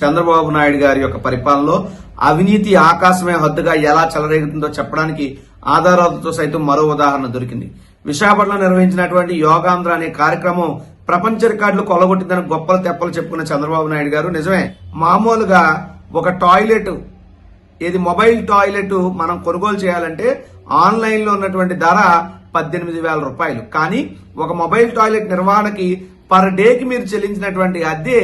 చంద్రబాబు నాయుడు గారి యొక్క పరిపాలనలో అవినీతి ఆకాశమే హద్దుగా ఎలా చెలరేగుతుందో చెప్పడానికి ఆధారాలతో సైతం మరో ఉదాహరణ దొరికింది. విశాఖపట్నంలో నిర్వహించినటువంటి యోగాంధ్ర అనే కార్యక్రమం ప్రపంచ రికార్డులు కొల్లగొట్టిందని గొప్పలు తెప్పలు చెప్పుకున్న చంద్రబాబు నాయుడు గారు నిజమే, మామూలుగా ఒక టాయిలెట్, ఇది మొబైల్ టాయిలెట్ మనం కొనుగోలు చేయాలంటే ఆన్లైన్ లో ఉన్నటువంటి ధర 18,000 రూపాయలు. కానీ ఒక మొబైల్ టాయిలెట్ నిర్వహణకి పర్ డేకి మీరు చెల్లించినటువంటి అద్దె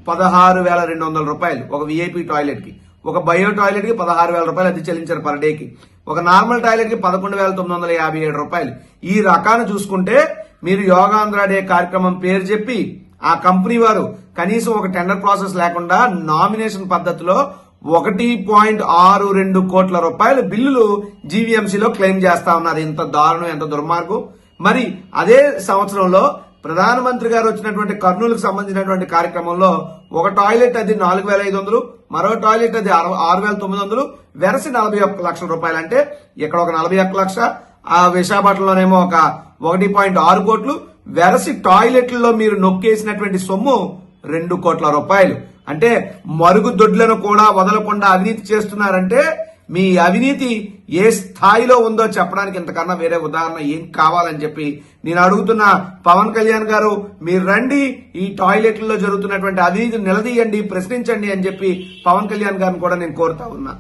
16,200 రూపాయలు. ఒక విఐపి టాయిలెట్ కి, ఒక బయో టాయిలెట్ కి 16,000 రూపాయలు అద్దె చెల్లించారు పర్ డేకి. ఒక నార్మల్ టాయిలెట్ కి 11,957 రూపాయలు. ఈ రకాన్ని చూసుకుంటే మీరు యోగాంధ్ర డే కార్యక్రమం పేరు చెప్పి ఆ కంపెనీ వారు కనీసం ఒక టెండర్ ప్రాసెస్ లేకుండా నామినేషన్ పద్ధతిలో 1.62 కోట్ల రూపాయల బిల్లులు జీవీఎంసీలో క్లెయిమ్ చేస్తా ఉన్నారు. ఇంత దారుణం, ఎంత దుర్మార్గం. మరి అదే సంవత్సరంలో ప్రధానమంత్రి గారు వచ్చినటువంటి కర్నూలుకు సంబంధించినటువంటి కార్యక్రమంలో ఒక టాయిలెట్ అది 4,500, మరో టాయిలెట్ అది 6,900, వెరసి 41 లక్షల రూపాయలు. అంటే ఇక్కడ ఒక 41 లక్ష, ఆ విశాఖపట్నంలోనేమో ఒక 1.6 కోట్లు, వెరసి టాయిలెట్లలో మీరు నొక్కేసినటువంటి సొమ్ము 2 కోట్ల రూపాయలు. అంటే మరుగుదొడ్లను కూడా వదలకుండా అవినీతి చేస్తున్నారంటే మీ అవినీతి ఏ స్థాయిలో ఉందో చెప్పడానికి ఇంతకన్నా వేరే ఉదాహరణ ఏం కావాలని చెప్పి నేను అడుగుతున్న పవన్ కళ్యాణ్ గారు, మీరు రండి, ఈ టాయిలెట్లలో జరుగుతున్నటువంటి అవినీతిని నిలదీయండి, ప్రశ్నించండి అని చెప్పి పవన్ కళ్యాణ్ గారిని కూడా నేను కోరుతా ఉన్నా.